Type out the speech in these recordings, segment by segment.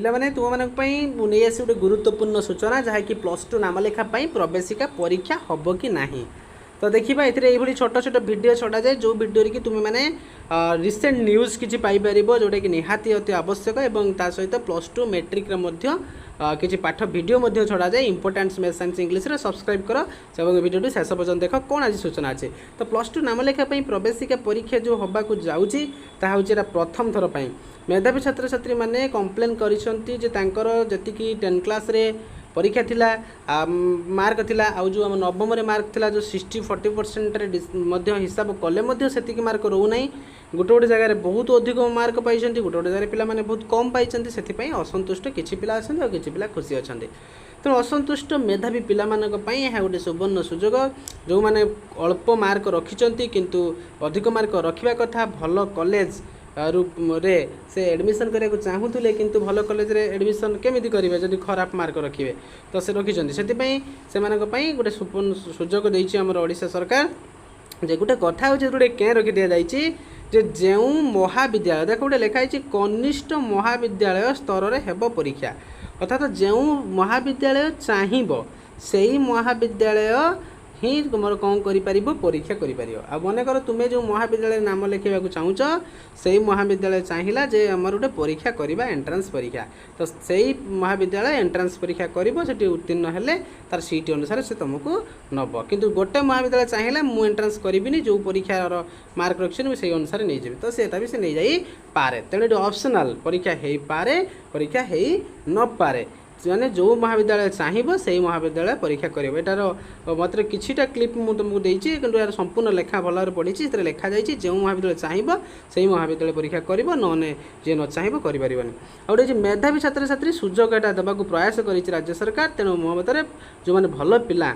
पिलामाने तुम मानक पई नहीं आसी गोटे गुरुत्वपूर्ण सूचना जहाँकि +2 नाम लेखा प्रवेशिका परीक्षा हम कि नहीं। तो देखा ये छोट छोट वीडियो छड़ा जाए जो वीडियो कि तुम मैंने रिसेंट न्यूज किसी पाइपर जोटा कि निहाती अति आवश्यक और ता सहित +2 मेट्रिक किसी पाठ वीडियो छड़ा जाए इंपोर्टेंट मैथ साइंस इंग्लिश रे सब्सक्राइब कर वीडियो शेष पर्यटन देख कौन आज सूचना अच्छे। तो +2 नाम लेखा प्रवेशिका परीक्षा जो हवा को जाऊँगी प्रथम थर पर मेधावी छात्र छात्री मैंने कंप्लेन करी 10 क्लास रे परीक्षा थिला मार्क थिला आउ जो नवम रे मार्क थिला जो 60-40% रे हिसाब कले से मार्क रोना गोटे गोटे जगह बहुत अधिक मार्क पाई गोटे गोटे जगह पिला माने बहुत कम पाई से असंतुष्ट किसी पिला अच्छा और किसी पिला खुशी अच्छा। तेणु असंतुष्ट मेधावी पिला यह गोटे सुवर्ण सुजोग जो मैंने अल्प मार्क रखिंट किंतु अधिक मार्क रखा कथा भल कॉलेज रे से एडमिशन करने को चाहूले किंतु भल कॉलेज रे एडमिशन केमिति करेंगे जदि खराब मार्क रखिए तो से रखिंट से गोटे सुवर्ण सुजोग देछि हमर ओडिशा सरकार जे गोटे कथा हो गोटे क्या रखी दि जाइए जे जो महाविद्यालय देख गोटे लिखाई कनिष्ठ महाविद्यालय स्तर में हेब परीक्षा अर्थात जो महाविद्यालय चाहिए से ही महाविद्यालय ही तुम कौन कर परीक्षा कर मन कर तुम्हें जो महाविद्यालय नाम लिखा चाहूच से महाविद्यालय चाहिला जे आमर गोटे परीक्षा करवा एंट्रांस परीक्षा तो सही महाविद्यालय एंट्रांस परीक्षा कर उत्तीर्ण हेले तार सीट अनुसार से तुमको नब किंतु गोटे महाविद्यालय चाहिए मु एंट्रांस करी जो परीक्षार मार्क रखी से अनुसार नहीं जाए तो से भी से नहीं जाई पारे तेणु ऑप्शनल परीक्षा हो पारे परीक्षा हो न पारे माने जो महाविद्यालय चाहिए से महाविद्यालय परीक्षा कर एटार मात्र किछिटा क्लिप मुझे तुमको देती कि यार संपूर्ण लेखा भल भाव पढ़ी से लिखा जाए जो महाविद्यालय चाहिए से महाविद्यालय परीक्षा कर नने जी न चाहिए करें आउटे मेधावी छात्र छात्री सुजोग एटा देवाक प्रयास कर राज्य सरकार। तेणु मो मत जो मैंने भल पिला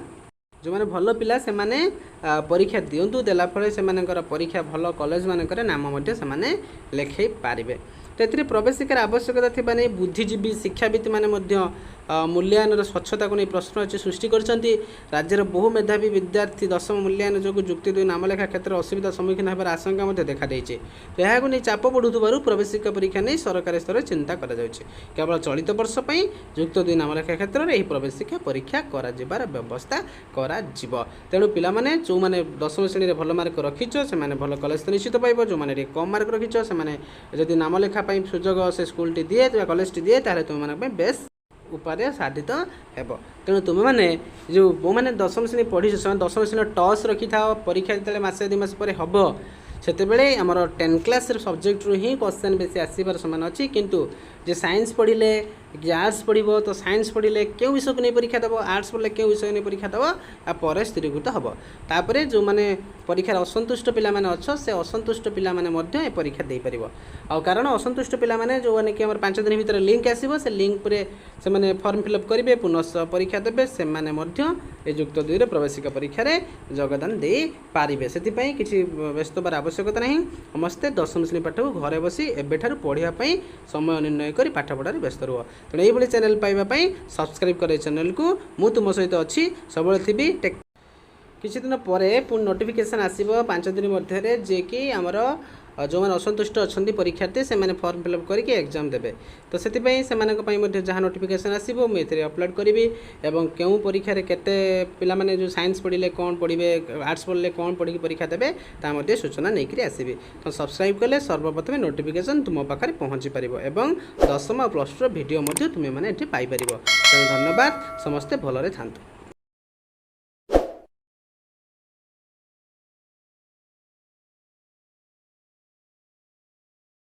जो मैंने भल पिला से माने परीक्षा दिंतु देला फले से परीक्षा भल कॉलेज मानक नाम से लिखे पारे। तो ये प्रवेशिकार आवश्यकता थी नहीं बुद्धिजीवी शिक्षाविद मैंने मूल्यांकन स्वच्छता को नहीं प्रश्न अच्छे सृष्टि करछंती। राज्यर बहु मेधावी विद्यार्थी 10म मूल्यांकन जो युक्त 2 नामलेखा क्षेत्र में असुविधा सम्मुखीन होकर आशंका देखा देइछे। तो यह नहीं चाप बढ़ुवर प्रवेशिका परीक्षा नहीं सरकारी स्तर में चिंता केवल चलित वर्ष पर युक्त 2 नामलेखा क्षेत्र में प्रवेशिका परीक्षा कर व्यवस्था कर। तेणु पाने जो मैंने 10म श्रेणी में भल मार्क रखिच से भल कॉलेज तो निश्चित पाइब जो मैंने कम मार्क रखिच से जदि नामलेखा सुजोग से स्कूल टी दिए कॉलेज टी दिए ताले तुम मानक बेस उपाय साधित हेब। तेणु तुम मैंने जो मैंने 10म श्रेणी पढ़ी 10म श्रेणी टॉस रखी था परीक्षा जो मसे 2 मास पर हम से आमर 10 क्लास सब्जेक्ट रू ही क्वेश्चन बेसी आसबार समान अच्छी किंतु जे साइंस पढ़ले आर्ट्स पढ़ो तो साइंस पढ़ले क्यों विषय को नहीं परीक्षा दब आर्ट्स पढ़ले क्यों विषय नहीं परीक्षा दब आ स्थिरीकृत हम तापर जो मैंने परीक्षार असंतुष्ट पिलामाने अच्छा से असंतुष्ट पिलामाने परीक्षा दे पार आ कारण असंतुष्ट पिलामाने जो मैंने कि 5 दिन भीतर लिंक आसो से लिंक पर से फॉर्म फिलअप करेंगे पुनः परीक्षा देवे से युक्त 2 प्रवेशिका परीक्षा योगदान दे पारे से किसी व्यस्त होबार आवश्यकता नहीं समस्ते 10म श्रेणी पाठ को घरे बसी एबेठारु पढ़ाई समय निर्णय कर पाठ पढ़ार व्यस्त रुह। तेणु ये चैनल पाइबापी सब्सक्राइब करे चैनल को मु तुम सहित अच्छी सब थी किसी दिन पर पुणी नोटिफिकेशन आसो 5 दिन मध्य जे कि आमर जो मैंने असंतुष्ट अच्छा परीक्षार्थी से मैंने फॉर्म फिलअप करके एग्जाम देवे तो से जहाँ नोटिफिकेशन आसो मुझे अपलोड करी एवं क्यों परीक्षा केते पिला माने जो साइंस पढ़ले कौन पढ़े आर्ट्स पढ़ले कौन पढ़ी परीक्षा देवे ता सूचना नहीं आसबि। तो सब्सक्राइब कले सर्वप्रथम नोटिफिकेशन तुम पाखे पहुँची पार और 10th और +2 भिडियो तुम्हें पाइपर। तेणु धन्यवाद समस्ते भलरे थांतु।